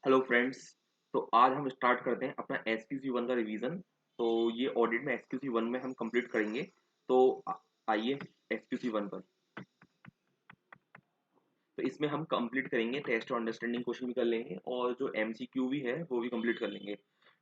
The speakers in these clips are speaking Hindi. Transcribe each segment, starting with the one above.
Hello friends. तो आज हम स्टार्ट करते हैं अपना SQC1 का रिवीजन। तो ये ऑडिट में SQC1 में हम कंप्लीट करेंगे। तो आइए SQC1 पर। तो इसमें हम कंप्लीट करेंगे, टेस्ट और अंडरस्टैंडिंग क्वेश्चन भी कर लेंगे और जो MCQ भी है वो भी कंप्लीट कर लेंगे।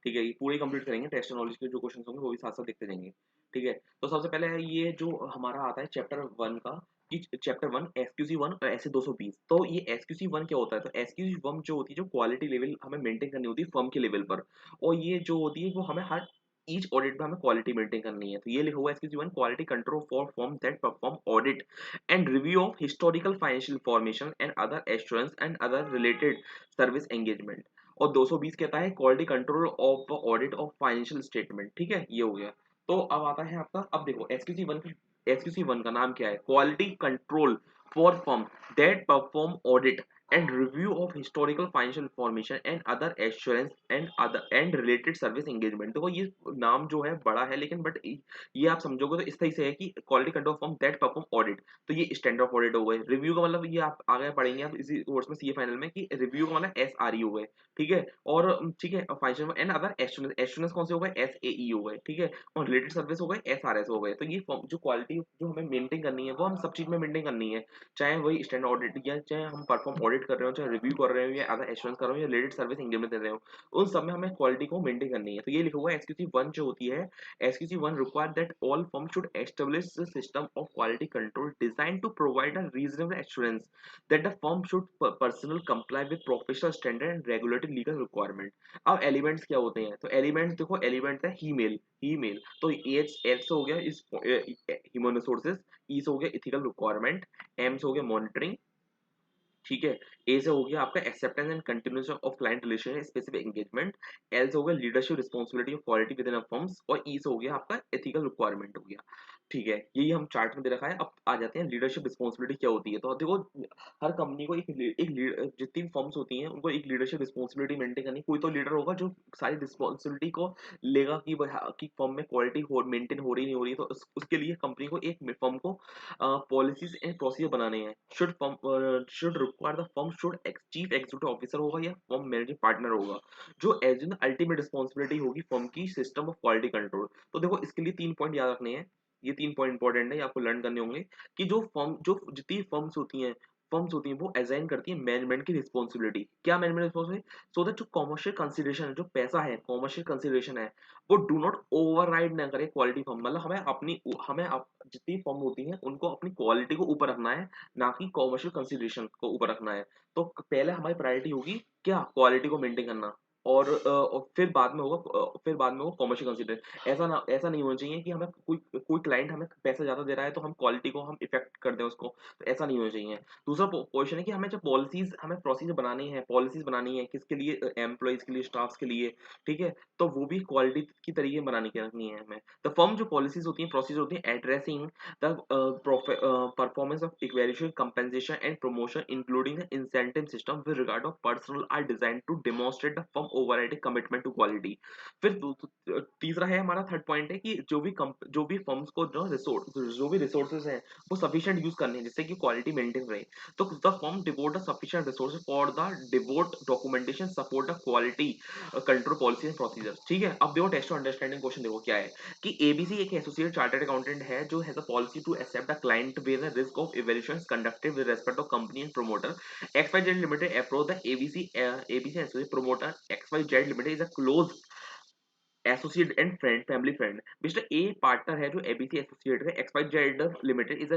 ठीक है, ये पूरे कंप्लीट करेंगे, टेस्ट और नॉलेज के जो क्वेश्चन होंगे वो भी साथ साथ देखते जाएंगे। ठीक है, तो सबसे पहले है ये जो हमारा आता है चैप्टर 1 का, कि चैप्टर 1 SQC1 और ऐसे 220। तो ये SQC1 क्या होता है? तो SQC1 जो होती है, जो क्वालिटी लेवल हमें मेंटेन करनी होती है फर्म के लेवल पर। और ये जो होती है वो हमें हर ईच ऑडिट में हमें क्वालिटी मेंटेन करनी है। तो ये लिखा हुआ है SQC1 quality control for firm that perform audit and review of historical financial information and other assurance and other related service engagement। और 220 कहता है quality control of audit of financial statement. ठीक है, ये हो गया। तो अब आता है आपका, अब देखो एसक्यूसी वन का नाम क्या है? Quality control for firm that perform audit and review of historical financial information and other assurance and related service engagement. देखो ये नाम जो है बड़ा है, लेकिन बट ये आप समझोगे तो इस तरह से है कि quality control firm that perform audit. तो ये स्टैंडर्ड ऑफ ऑडिट हो गए। रिव्यू का मतलब ये आप आगे पढ़ेंगे आप इसी कोर्स में, सीए फाइनल में, कि रिव्यू का मतलब SRE हो गए। ठीक है, और ठीक है, financial and other assurance, assurance कौन से हो गए? SAE हो गए। ठीक है, और रिलेटेड सर्विस हो गए SRS हो गए। तो ये जो क्वालिटी जो हमें मेंटेन करनी है वो हम सब चीज में मेंटेन करनी है, चाहे वही स्टैंडर्ड ऑडिट या चाहे हम परफॉर्म ऑडिट कर रहे हो, चाहे रिव्यू कर रहे हो या अदर एश्योरेंस कर रहे हो या रिलेटेड सर्विस एंगेजमेंट दे रहे हो, उन सब में हमें क्वालिटी को मेंटेन करनी है। तो ये लिखा हुआ है SQC1 जो होती है, SQC1 required that all firms should establish a system of quality control designed to provide a reasonable assurance that the firm should personal comply with professional standard and regulatory legal requirement। अब एलिमेंट्स क्या होते हैं? तो एलिमेंट्स देखो, एलिमेंट है ही मेल। तो एच हो गया इस ह्यूमन रिसोर्सेज, ई से हो गया इथिकल रिक्वायरमेंट, एम से हो गया मॉनिटरिंग। ठीक है, ए से हो गया आपका acceptance and continuation of client relation specific engagement, L से हो गया leadership responsibility of quality with in a firms, और ई से हो गया आपका एथिकल रिक्वायरमेंट हो गया। ठीक है, यही हम चार्ट में दे रखा है। अब आ जाते हैं लीडरशिप रिस्पांसिबिलिटी क्या होती है। तो देखो, हर कंपनी को जितनी भी फर्म्स होती हैं उनको एक लीडरशिप रिस्पांसिबिलिटी मेंटेन करनी। कोई तो लीडर होगा जो सारी रिस्पांसिबिलिटी को लेगा कि कि फर्म में क्वालिटी हो मेंटेन हो रही नहीं हो रही है। तो उसके लिए कंपनी को, एक फर्म को पॉलिसीज एंड प्रोसीजर बनाने हैं। Should require the firm should chief executive officer होगा या फर्म मैनेजिंग पार्टनर होगा, जो एज इन अल्टीमेट रिस्पॉन्सिबिलिटी होगी फर्म की सिस्टम ऑफ क्वालिटी कंट्रोल। तो देखो, इसके लिए 3 पॉइंट याद रखने हैं। ये 3 पॉइंट इंपॉर्टेंट है, ये आपको लर्न करने होंगे। कि जो जितनी फर्म्स होती हैं वो असाइन करती है मैनेजमेंट की रिस्पॉन्सिबिलिटी। क्या मैनेजमेंट रिस्पॉन्सिबिलिटी? सो दैट जो कॉमर्शियल कंसिडरेशन है, जो पैसा है, कॉमर्शियल कंसिडरेशन है, वो डू नॉट ओवरराइड ना करे क्वालिटी फर्म। मतलब जितनी फर्म होती हैं उनको अपनी क्वालिटी को ऊपर रखना है, ना कि कॉमर्शियल कंसिडरेशन को ऊपर रखना है। तो पहले हमारी प्रायोरिटी होगी क्या? क्वालिटी को मेंटेन करना। और फिर बाद में वो कॉमर्शियल कंसिडरेशन। ऐसा नहीं होना चाहिए कि हमें कोई कोई क्लाइंट हमें पैसा ज्यादा दे रहा है तो हम क्वालिटी को हम इफेक्ट कर दें उसको। तो ऐसा नहीं होना चाहिए। दूसरा क्वेश्चन है कि हमें जब पॉलिसीज, हमें प्रोसीजर बनानी है, पॉलिसीज बनानी है किसके लिए? एम्प्लॉइज के लिए, स्टाफ्स के लिए। ठीक है, तो वो भी क्वालिटी की तरीके बनानी के रखनी है हमें। द फर्म जो पॉलिसीज होती हैं, प्रोसीजर होती हैं, addressing the performance of evaluation, compensation and promotion including the incentive system with regard of personnel are designed to demonstrate the firm overriding commitment to quality। फिर तीसरा है हमारा, थर्ड पॉइंट है कि जो भी फर्म्स को जो भी रिसोर्सेज हैं वो सफिशिएंट यूज करने हैं जिससे कि क्वालिटी मेंटेन रहे। तो the firm devote the sufficient resources for the devote documentation support the quality control policy and procedure. ठीक है, अब देखो टेस्ट अंडरस्टैंडिंग क्वेश्चन देखो क्या है। कि एबीसी एक एसोसिएट चार्टर्ड अकाउंटेंट है जो has a policy to accept the client where the risk of evaluation conducted with respect of company and promoter. XYZ limited approach the ABC associate promoter XYZ limited is a close associate and friend, family friend. Mister A partner है जो एबीसी एसोसिएट है। XYZ limited is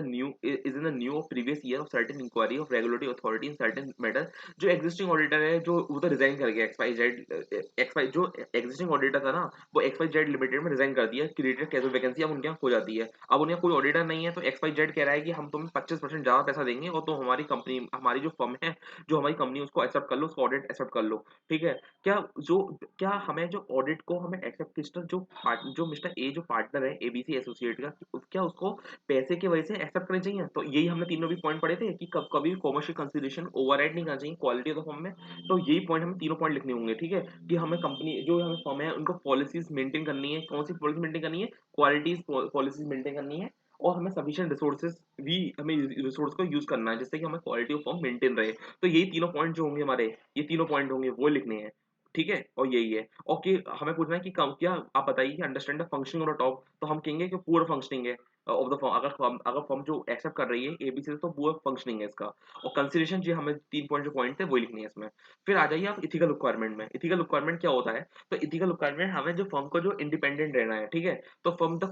in new of previous year of certain inquiry of regulatory authority in certain matter. जो एग्जिस्टिंग ऑडिटर है, जो वो तो रिजाइन कर गया। एक्सवाई जो एग्जिस्टिंग ऑडिटर था ना, वो XYZ लिमिटेड में रिजाइन कर दिया, क्रिएटेड कैजुअल वैकेंसी अब उनके यहाँ हो जाती है। अब उनके कोई ऑडिटर नहीं है, तो XYZ कह रहा है कि हम तुम्हें 25% ज्यादा पैसा देंगे और तो हमारी कंपनी, हमारी जो फर्म है, जो हमारी कंपनी, उसको एक्सेप्ट कर लो, उसको ऑडिट एक्सेप्ट कर लो। ठीक है, क्या जो क्या हमें जो ऑडिट को हमें एक्सेप्ट, जो मिस्टर ए जो पार्टनर है एबीसी एसोसिएट का, क्या उसको पैसे की वजह से एक्सेप्ट करनी चाहिए? तो यही हमने तीनों भी पॉइंट पढ़े थे कि कभी कॉमर्शियल कंसिडरेशन ओवरराइड नहीं करना चाहिए क्वालिटी ऑफ द फर्म में। तो यही पॉइंट हमें तीनों पॉइंट लिखने होंगे। ठीक है, कि हमें कंपनी जो हमें फर्म है उनको पॉलिसीज मेंटेन करनी है। कौन सी पॉलिसी मेंटेन करनी है? क्वालिटीज पॉलिसीज मेंटेन करनी है। और हमें सफिशिएंट रिसोर्सेज भी हमें रिसोर्स को यूज करना है जिससे कि हमें क्वालिटी ऑफ फॉर्म मेंटेन रहे। तो यही तीनों पॉइंट जो होंगे हमारे, ये तीनों पॉइंट होंगे वो लिखने हैं, ठीक है? और यही है। और कि हमें पूछना है कि क्या आप बताइए कि understand the functioning of the top, तो हम कहेंगे कि पुअर फंक्शनिंग है ऑफ द फॉर्म। अगर फॉर्म जो एक्सेप्ट कर रही है एबीसी तो पुअर फंक्शनिंग है इसका। और कंसीडरेशन जो हमें 3 पॉइंट जो पॉइंट थे वही लिखनी है इसमें। फिर आ जाइए आप एथिकल रिक्वायरमेंट में। एथिकल रिक्वायरमेंट क्या होता है? तो एथिकल रिक्वायरमेंट हमें जो फर्म को जो इंडिपेंडेंट रहना है, ठीक है? तो from the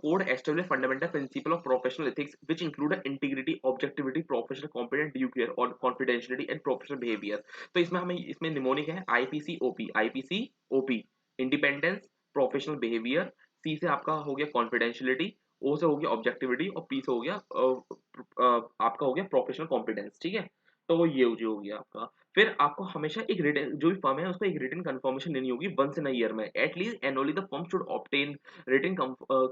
code establish fundamental principle of professional ethics which include integrity, objectivity, professional competent, due care और कॉन्फिडेंशियलिटी एंड प्रोफेशनल बिहेवियर। तो इसमें निमोनिक है IPC OP, IPC OP, independence, professional behaviour, C से आपका हो गया कॉन्फिडेंशियलिटी, ओ से हो गया ऑब्जेक्टिविटी और पी से हो गया आपका हो गया प्रोफेशनल कॉम्पिटेंस, ठीक है? तो वो ये जो हो गया आपका। फिर आपको हमेशा एक रिटन, जो भी फर्म है उसको एक रिटन कंफर्मेशन लेनी होगी वंस इन अ ईयर में at least annually the firm should obtain written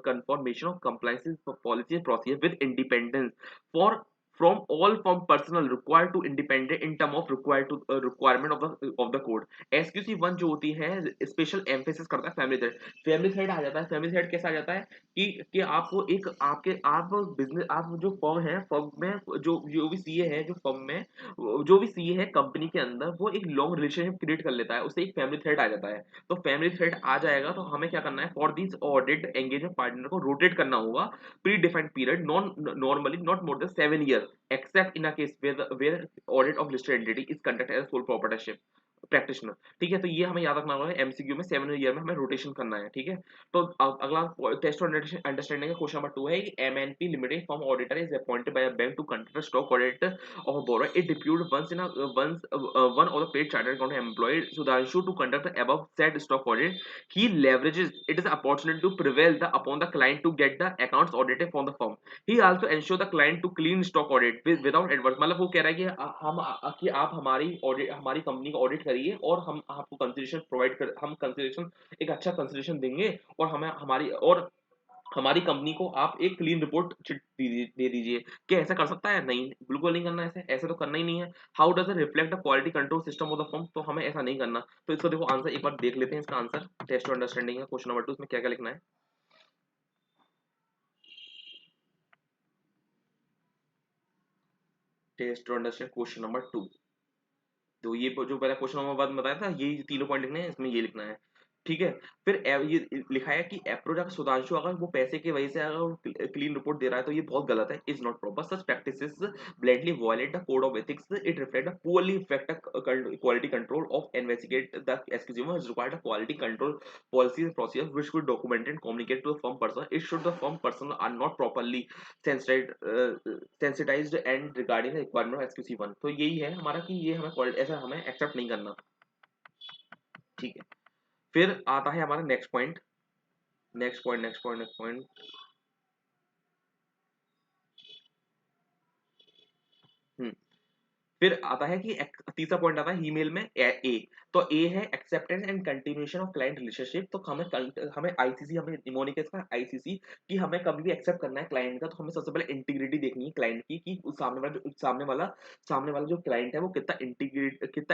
confirmation of compliance for policy and procedure with independence for from all firm personnel required to independent in term of required to requirement of the code। SQC 1 जो होती है स्पेशल एम्फेसिस करता है फैमिली थ्रेड। फैमिली थ्रेड आ जाता है, फैमिली थ्रेड कैसा आ जाता है कि आपको एक आपके आप बिजनेस, आप जो फर्म है, फर्म में जो भी सीए है जो फर्म में जो भी सीए है कंपनी के अंदर, वो एक लॉन्ग रिलेशनशिप क्रिएट कर लेता है, उससे एक फैमिली थ्रेड आ जाता है। तो फैमिली थ्रेड आ जाएगा तो हमें क्या करना है, for this audit engagement partner को रोटेट करना होगा predefined period non normally not more than 7 year except in a case where audit of listed entity is conduct as sole proprietorship practitioner. ठीक है, तो ये हमें याद रखना होगा एमसीक्यू में 7 ईयर में हमें रोटेशन करना है, ठीक है? तो अगला टेस्ट और अंडरस्टैंडिंग का क्वेश्चन नंबर 2 है कि MNP limited firm auditor is appointed by a bank to conduct stock audit of a borrower, it deputed one of the paid chartered accountant employed Sudhanshu to conduct the above said stock audit. He leverages it as an opportunity to prevail upon the client to get the accounts audited from the firm. He also ensure the client to clean stock audit without adverse। मतलब वो कह रहा है कि कि आप हमारी कंपनी का ऑडिट करिए और हम आपको कंसिडरेशन प्रोवाइड कर, हम कंसिडरेशन एक अच्छा कंसिडरेशन देंगे और हमारी कंपनी को आप एक क्लीन रिपोर्ट दे दीजिए। क्या ऐसा कर सकता है? नहीं, बिल्कुल नहीं करना। ऐसे ऐसे तो करना ही नहीं है। How does it reflect the quality control system of the firm? तो हमें ऐसा नहीं करना। तो इसका देखो आंसर एक बार देख लेते हैं। इसका आंसर टेस्ट और अंडरस्टैंडिंग है क्वेश्चन नंबर 2, इसमें क्या क्या लिखना है। टेस्ट और अंडरस्टैंड क्वेश्चन नंबर 2, तो ये जो पहला क्वेश्चन नंबर बाद बताया था, ये तीनों पॉइंट लिखने हैं, इसमें ये लिखना है, ठीक है? फिर ये लिखा है कि अप्रोच अगर सुधांशु अगर वो पैसे की वजह से अगर क्लीन रिपोर्ट दे रहा है तो ये बहुत गलत है, is not proper. Such practices blandly violate the code of ethics, it reflect the poorly effect quality control of investigate the executive is required quality control policies and procedures which should document and communicate to the firm person। It should the firm person are not properly sensitized and regarding the requirement of SQC1। तो यही है हमारा कि ये हमें ऐसा हमें एक्सेप्ट नहीं करना, ठीक है? फिर आता है हमारा नेक्स्ट पॉइंट, नेक्स्ट पॉइंट। फिर आता है कि तीसरा पॉइंट आता है ईमेल में ए। तो ए है acceptance and continuation of client relationship. तो हमें आईसीसी, हमें निमोनिक का आईसीसी कि हमें कभी भी एक्सेप्ट करना है क्लाइंट का, तो हमें सबसे पहले इंटीग्रिटी देखनी है क्लाइंट की कि उस सामने वाला जो क्लाइंट है वो कितना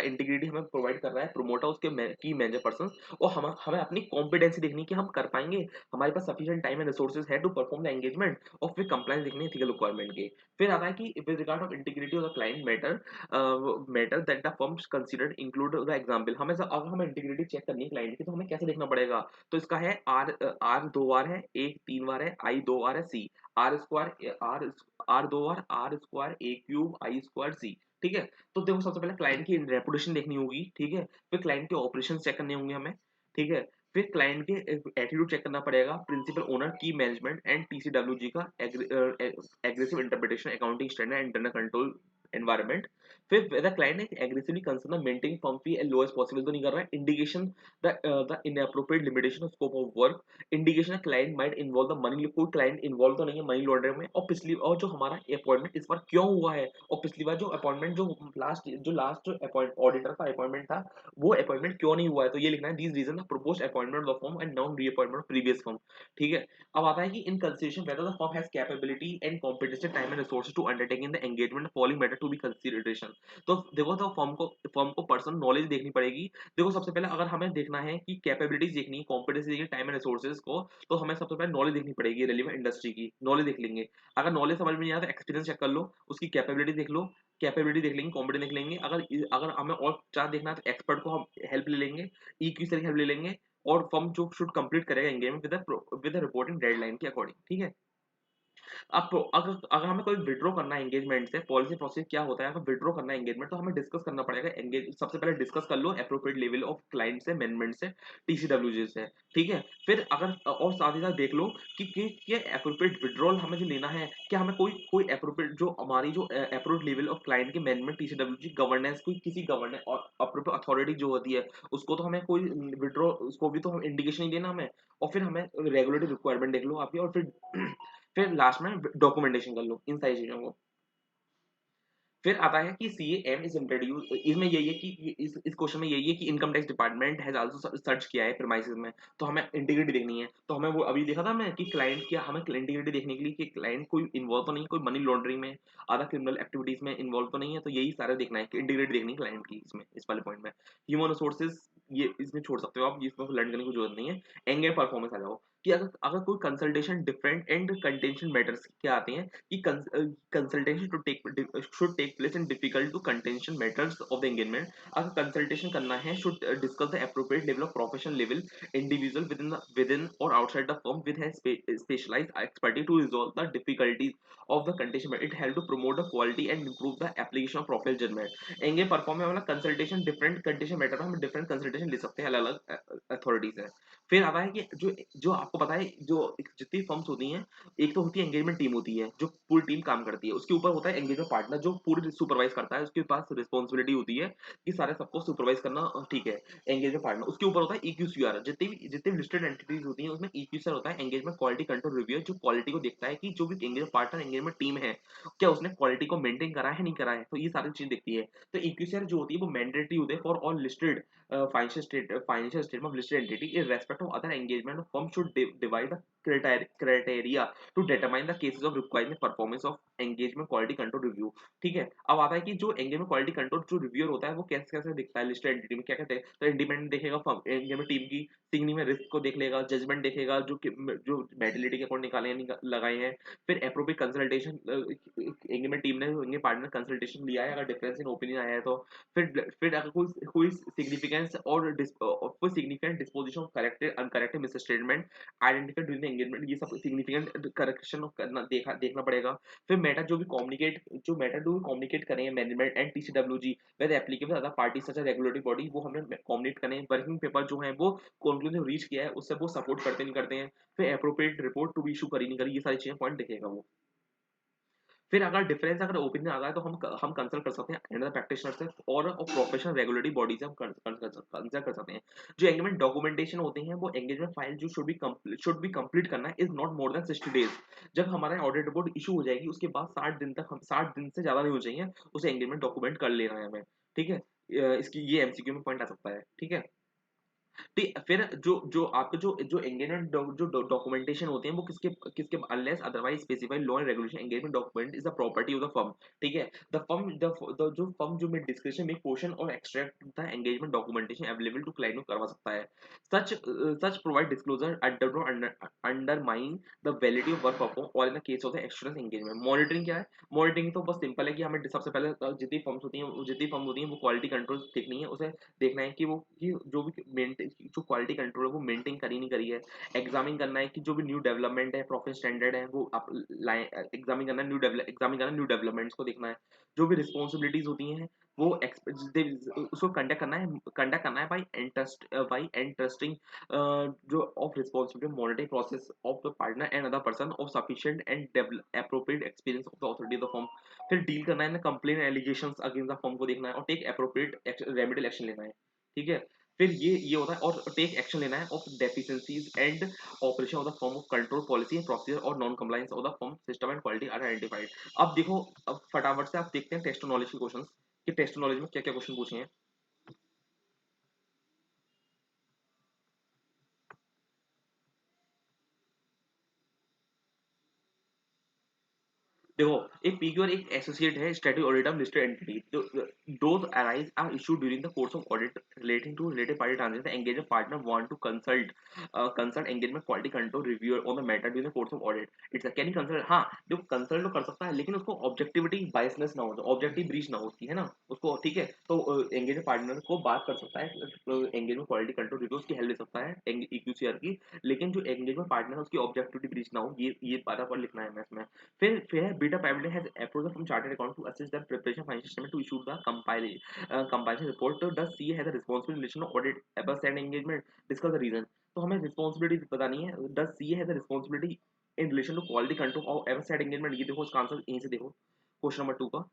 इंटीग्रिटी हमें प्रोवाइड कर रहा है, प्रमोटर उसके की मैनेजर पर्सन। और हमें अपनी कॉम्पिटेंसी देखनी है कि हम कर पाएंगे, हमारे पास सफिशिएंट टाइम एंड रिसोर्सेज है टू परफॉर्म द एंगेजमेंट। और फिर कंप्लायंस देखनी है एथिकल रिक्वायरमेंट के। फिर आता है कि with regard of integrity of the client matter that the firms considered include the example. हमें अगर हमें इंटीग्रिटी चेक करनी है क्लाइंट की तो हमें कैसे देखना पड़ेगा? तो इसका है आर 2 बार है, ए 3 बार है, आई 2 बार है, C R square R 2 bar, R square A cube I square C, ठीक है? तो देखो सबसे पहले क्लाइंट की रेपुटेशन देखनी होगी, ठीक है? फिर क्लाइंट के ऑपरेशन चेक करने होंगे हमें, ठीक है? फिर क्लाइंट के एटीट्यूड चेक करना पड़ेगा, प्रिंसिपल ओनर की मैनेजमेंट एंड टीसीडब्ल्यूजी का aggressive interpretation, accounting standard, internal control environment. फिर whether client is aggressively concerned of maintaining firm fee as low as possible तो नहीं कर रहा है। Indication the inappropriate limitation of scope of work, indication client might involve the money, कोई क्लाइंट इन्वॉल्व तो नहीं है मनी लॉन्ड्रिंग में। और जो हमारा अपॉइंटमेंट इस बार क्यों हुआ है, और पिछली बार जो अपॉइंटमेंट जो लास्ट ऑडिटर का अपॉइंटमेंट था वो अपॉइंटमेंट क्यों नहीं हुआ है, तो ये लिखना है these reason the proposed appointment of firm and non reappointment of previous firm, ठीक है? अब आता है कि in consideration whether the firm has capability and competency, time and resources to undertaking the engagement, following matter to be consideration। तो देखो, तो फर्म को पर्सनल नॉलेज देखनी पड़ेगी। देखो, सबसे पहले अगर हमें देखना है कि कैपेबिलिटीज देखनी है, कॉम्पिटेंसी देखनी है, टाइम एंड रिसोर्सेज को, तो हमें सबसे पहले नॉलेज देखनी पड़ेगी, रेलिवेंट इंडस्ट्री की नॉलेज देख लेंगे। अगर नॉलेज समझ में नहीं आता, एक्सपीरियंस चेक कर लो, उसकी कैपेबिलिटी देख लो, कैपेबिलिटी देख लेंगे, कॉम्पिटेंस देख लेंगे। अगर हमें और चार देखना है तो एक्सपर्ट को हम हेल्प ले लेंगे, ईक्यू से हेल्प ले लेंगे, और फर्म जो शुड कंप्लीट करेगा एंगेजमेंट विद रिपोर्टिंग डेडलाइन के अकॉर्डिंग, ठीक है। अब अगर अगर हमें कोई विड्रॉ करना है एंगेजमेंट से, पॉलिसी प्रोसेस क्या होता है, अगर विड्रॉ करना है एंगेजमेंट, तो हमें डिस्कस करना पड़ेगा एंगेज, सबसे पहले डिस्कस कर लो एप्रोप्रिएट लेवल ऑफ क्लाइंट से, मैनेजमेंट से, टीसीडब्ल्यूजी से, ठीक है। फिर अगर और साथ ही साथ देख लो कि एप्रोप्रिएट विड्रॉल हमें जो लेना है, क्या हमें कोई कोई एप्रोप्रिएट जो हमारी जो एप्रोप्रिएट लेवल ऑफ क्लाइंट के मैनेजमेंट, टीसीडब्ल्यूजी, गवर्नेंस, कोई किसी गवर्नेंस और अप्रोप्रिएट अथॉरिटी जो होती है, उसको तो हमें कोई विड्रॉ, उसको भी तो हम इंडिकेशन ही देना हमें। और फिर हमें रेगुलेटरी रिक्वायरमेंट देख लो आपकी, और फिर लास्ट में डॉक्यूमेंटेशन कर लो इन सारी चीजों को। फिर आता है कि सीएएम इज इंट्रोड्यूस, इसमें यही है कि इस क्वेश्चन में यही है कि income tax department has also search किया है प्रीमाइसेस में, तो हमें इंटीग्रिटी देखनी है। तो हमें वो अभी देखा था हमने कि क्लाइंट क्या, हमें इंटीग्रिटी देखने के लिए कि क्लाइंट कोई इन्वॉल्व तो नहीं, कोई मनी लॉन्ड्रिंग में, अदर क्रिमिनल एक्टिविटीज में इन्वॉल्व तो नहीं है। तो यही सारा देखना है कि इंटीग्रिटी देखनी है क्लाइंट की, इसमें इस वाले पॉइंट में। ह्यूमन रिसोर्सेज ये इसमें छोड़ सकते हो आप, इसमें लर्न करने की जरूरत नहीं है। एंगेज परफॉर्मेंस आ जाओ कि अगर अगर कोई consultation different and contention matters क्या आते हैं कि consultation should take place in difficult to contention matters of the engagement. अगर कंसल्टेशन करना है, should discuss the appropriate level of professional level individual with in और outside the firm with has specialised expertise to resolve the difficulties of the contention. It help to promote the quality and improve the application of professional judgement. Engage perform वाला कंसल्टेशन डिफरेंट कंटेंशन मैटर में हम डिफरेंट कंसल्टेशन ले सकते हैं अलग अलग अथॉरिटी से। फिर आता है कि जो जो आपको पता है, जो जितनी फर्म्स होती हैं, एक तो होती है एंगेजमेंट टीम होती है, जो पूरी टीम काम करती है, उसके ऊपर होता है एंगेजमेंट पार्टनर जो पूरी सुपरवाइज करता है, उसके पास रिस्पॉन्सिबिलिटी होती है कि सारे सबको सुपरवाइज करना, ठीक है। एंगेजमेंट पार्टनर, उसके ऊपर होता है ईक्यूसीआर, जितनी भी लिस्टेड एंटिटीज होती हैं उसमें ईक्यूसीआर होता है, एंगेजमेंट क्वालिटी कंट्रोल रिव्यू, जो क्वालिटी को देखता है कि जो भी एंगेजमेंट पार्टनर, एंगेजमेंट टीम है, क्या उसने क्वालिटी को मेंटेन करा है नहीं करा है, तो ये सारी चीज देखती है। तो ईक्यूसीआर जो होती है वो मैंडेटरी होते हैं for all listed financial statement of listed entity in respect of other engagement. Firm should divide the criteria to determine the cases of requiring the performance of engagement quality control review। ठीक है। अब आता है कि जो engagement quality control जो रिव्यूअर होता है वो कैसे कैसे दिखता है लिस्टेड एंटिटी में, क्या कहते हैं, तो इंडिपेंडेंट देखेगा फर्म engagement टीम की, सिग्निंग में रिस्क को देख लेगा, जजमेंट देखेगा जो मेटिलिटी के अकाउंट निकाले हैं लगाए हैं। फिर अप्रोप्रिएट कंसल्टेशन, engagement टीम ने engagement पार्टनर कंसल्टेशन लिया है, अगर डिफरेंस इन ओपिनियन आया है तो। फिर अगर कोई सिग्निफिकेंस और कोई significant disposition of corrected uncorrected miss statement identified during engagement, ये सब सिग्निफिकेंट करेक्शन करना देखना पड़ेगा। फिर मैटर जो भी कम्युनिकेट करें management and TCWG whether applicable other party such as regulatory body, वो हमें कम्युनिकेट करें। वर्किंग पेपर जो है वो कंक्लूजन रीच किया है, उससे वो सपोर्ट करते नहीं करते हैं। फिर appropriate report to be issue करी नहीं करी, ये सारी चीजें पॉइंट देखेगा वो। फिर अगर ओपिनियन आता है तो हम कंसल्ट कर सकते हैं अनदर प्रैक्टिशनर से और प्रोफेशनल रेगुलेटरी बॉडी से हम कंसल्ट कर सकते हैं। जो एंगेजमेंट डॉक्यूमेंटेशन होते हैं, वो एंगेजमेंट फाइल जो शुड बी कंप्लीट करना है is not more then 60 days. जब हमारा ऑडिट रिपोर्ट इशू हो जाएगी उसके बाद 60 दिन से ज्यादा नहीं हो चाहिए, उसे एंगेजमेंट डॉक्यूमेंट कर लेना है हमें, ठीक है। इसकी ये एमसीक्यू में पॉइंट आ सकता है, ठीक है। फिर जो जो आपके जो जो एंगेजमेंट जो डॉक्यूमेंटेशन होते हैं वो किसके किसके unless otherwise specified law and regulation, engagement document is the property of the firm, ठीक है। जो फर्म जो में डिस्क्रिप्शन में पोर्शन और extract the engagement documentation available to client करवा सकता है। Such provide disclosure undermine the validity of work perform और in the case of the extraneous engagement. Monitoring क्या है? मॉनिटरिंग तो बस सिंपल है कि हमें सबसे पहले जितनी फर्म होती हैं वो क्वालिटी कंट्रोल देखनी है, उसे देखना है कि जो भी जो क्वालिटी कंट्रोल है वो मेंटेन करी नहीं करी है। एग्जामिन करना है कि जो भी न्यू डेवलपमेंट है, प्रोफेशनल स्टैंडर्ड है, वो आप लाए। एग्जामिन करना न्यू डेवलपमेंट्स को देखना है। जो भी रिस्पॉन्सिबिलिटीज होती हैं वो उसको कंडक्ट करना है बाई इंटरेस्टिंग जो of responsibility monitoring process of the partner and other person of sufficient and appropriate experience of the authority of the firm. फिर डील करना है ना complain allegations against the firm को देखना है और टेक एप्रोप्रिएट रेमेडियल एक्शन लेना है, ठीक है। फिर ये होता है और टेक एक्शन लेना है of deficiencies and operation of the firm of control policy and procedure और non compliance of the firm system and quality are identified. अब देखो, अब फटाफट से आप देखते हैं टेस्ट नॉलेज के क्वेश्चंस कि टेस्ट नॉलेज में क्या क्या क्वेश्चन पूछे हैं। देखो, एक पीक्यू और एक एसोसिएट है statutory audit of listed entity. तो those arise are issued during the course of audit relating to related party transaction engagement partner want to consult engagement quality control reviewer on the matter during the course of audit. It's can he consult, हाँ देखो कंसल्ट तो कर सकता है लेकिन उसको ऑब्जेक्टिविटी बायसनेस ना हो, ऑब्जेक्टिव ब्रीच ना हो उसकी, है ना, उसको ठीक है। तो एंगेजमेंट पार्टनर को बात कर सकता है, एंगेजमेंट क्वालिटी कंट्रोल रिव्यू उसकी हेल्प ले सकता है ईक्यूसीआर की, लेकिन जो एंगेजमेंट पार्टनर है उसकी ऑब्जेक्टिविटी ब्रीच ना हो, ये बराबर लिखना है इसमें। फिर है Beta Private has approach from chartered account to assist the preparation financial statement to issue the compilation report. Does CA has a responsibility in relation audit above said engagement, discuss the reason. तो हमें रिस्पांसिबिलिटी बतानी है, does CA has a responsibility in relation to quality control of ever send engagement. ये देखो इसका आंसर यहीं से देखो, क्वेश्चन नंबर 2 का।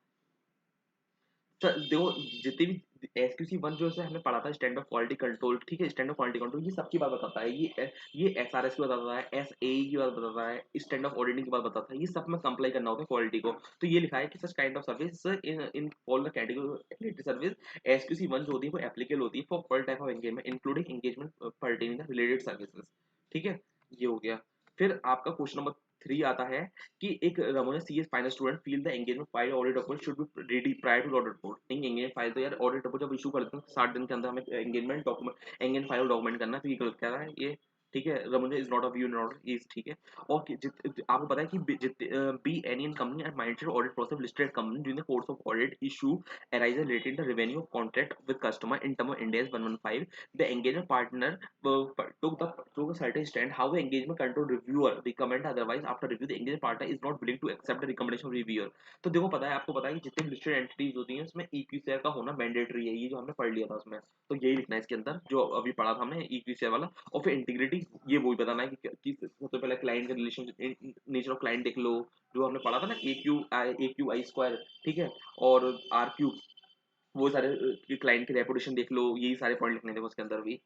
देखो जितने भी एसक्यूसी वन जो है हमने पढ़ा था स्टैंड ऑफ क्वालिटी कंट्रोल, ठीक है, स्टैंड ऑफ क्वालिटी कंट्रोल ये सबकी बात बताता है, ये एसआरएस की बात बताता है, एसए की बात बताता है, स्टैंड ऑफ ऑडिटिंग की बात बताता है, ये सब में कंप्लाई करना होता है क्वालिटी को। तो ये लिखा है कि such kind of service in in all the category service SQC one जो होती है वो एप्लीकेबल होती है for all type of engagement including engagement pertaining the related services. ठीक है, ये हो गया। फिर आपका क्वेश्चन नंबर 3 आता है कि एक रमोने CS final student feel the engagement file audit report should be ready prior to audit report. नहीं एंगेजमेंट फाइल तो यार ऑडिट रिपोर्ट जब इशू करते हैं 60 दिन के अंदर हमें एंगेजमेंट फाइल डॉक्यूमेंट करना है, तो ये गलत कह रहा है ये। ठीक है, रमोने is not a view not is, ठीक है। और आपको पता है कि B any in company and minded audit process listed company during the course of audit issue arise related the revenue of contract with customer in term of Ind AS 115, the engagement partner took a certain stand. How the engagement control reviewer recommend otherwise after review the engagement partner is not willing to accept the recommendation of reviewer। तो देखो पता है, आपको पता है कि जितने भी लिस्टेड एंटिटीज होती हैं उसमें इक्विटी का होना मैंडेटरी है, ये जो हमने पढ़ लिया था उसमें। तो यही लिखना है इसके अंदर जो अभी पढ़ा था हमने इक्विटी वाला। और फिर इंटीग्रिटी ये वही बताना है कि सबसे पहले क्लाइंट का रिलेशन नेचर ऑफ क्लाइंट देख लो, जो हमने पढ़ा था ना ए क्यू आई स्क्वायर, ठीक है, और आर क्यू, वो सारे क्लाइंट की रेपुटेशन देख लो, यही सारे पॉइंट लिखने थे उसके अंदर भी।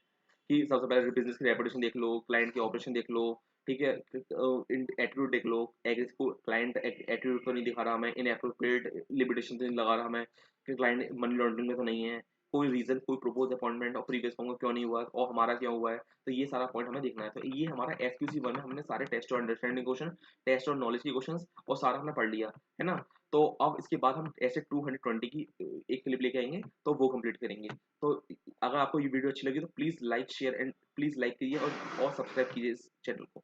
कि सबसे पहले बिजनेस की रेपुटेशन देख लो, क्लाइंट के ऑपरेशन देख लो, ठीक है, एटीट्यूड देख लो, क्लाइंट एटीट्यूड तो नहीं दिखा रहा हमें, इनएप्रोप्रिएट लिमिटेशन तो नहीं लगा रहा हमें, कि क्लाइंट मनी लॉन्ड्रिंग में तो नहीं है, कोई रीजन कोई प्रपोज अपॉइंटमेंट और प्रीवियस फॉर्म क्यों नहीं हुआ और हमारा क्या हुआ है। तो ये सारा पॉइंट हमें देखना है। तो ये हमारा एसक्यूसी वन है, हमने सारे टेस्ट और अंडरस्टैंडिंग क्वेश्चन, टेस्ट और नॉलेज के क्वेश्चन और सारा हमने पढ़ लिया, है ना। तो अब इसके बाद हम ऐसे 220 की एक क्लिप लेके आएंगे, तो वो कंप्लीट करेंगे। तो अगर आपको ये वीडियो अच्छी लगी तो please like share and please like कीजिए और सब्सक्राइब कीजिए इस चैनल को।